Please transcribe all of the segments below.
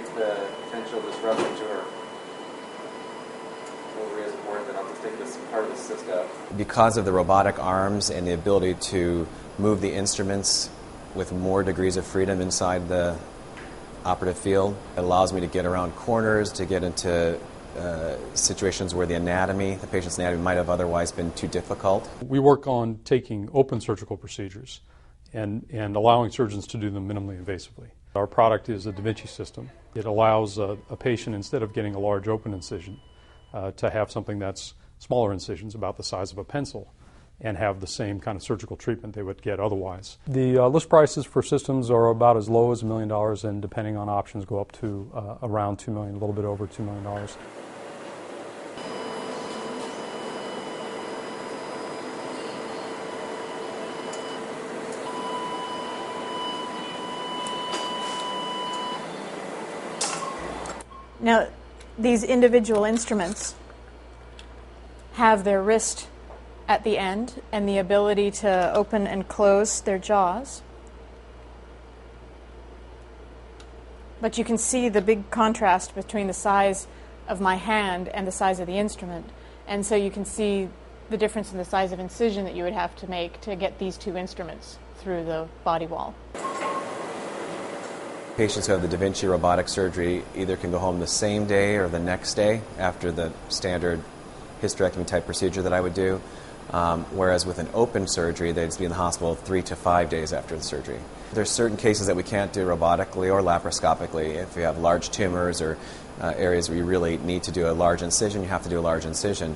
think the potential disruption to her ovary is more than I'll just take this part of the cyst out. Because of the robotic arms and the ability to move the instruments with more degrees of freedom inside the operative field, it allows me to get around corners, to get into situations where the patient's anatomy might have otherwise been too difficult. We work on taking open surgical procedures and allowing surgeons to do them minimally invasively. Our product is a Vinci system. It allows a patient, instead of getting a large open incision, to have something that's smaller incisions, about the size of a pencil, and have the same kind of surgical treatment they would get otherwise. The list prices for systems are about as low as $1 million, and depending on options go up to around $2 million, a little bit over $2 million. Now, these individual instruments have their wrist at the end and the ability to open and close their jaws. But you can see the big contrast between the size of my hand and the size of the instrument. And so you can see the difference in the size of incision that you would have to make to get these two instruments through the body wall. Patients who have the Da Vinci robotic surgery either can go home the same day or the next day after the standard hysterectomy type procedure that I would do, whereas with an open surgery, they'd be in the hospital 3 to 5 days after the surgery. There's certain cases that we can't do robotically or laparoscopically. If you have large tumors or areas where you really need to do a large incision, you have to do a large incision.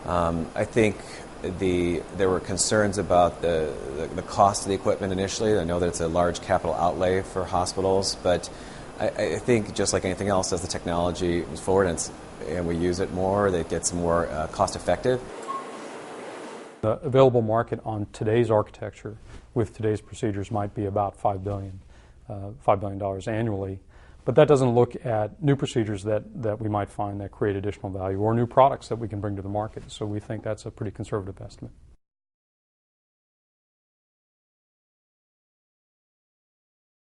I think there were concerns about the cost of the equipment initially. I know that it's a large capital outlay for hospitals, but I think just like anything else, as the technology moves forward and we use it more, that gets more cost effective. The available market on today's architecture with today's procedures might be about $5 billion annually. But that doesn't look at new procedures that we might find that create additional value or new products that we can bring to the market. So we think that's a pretty conservative estimate.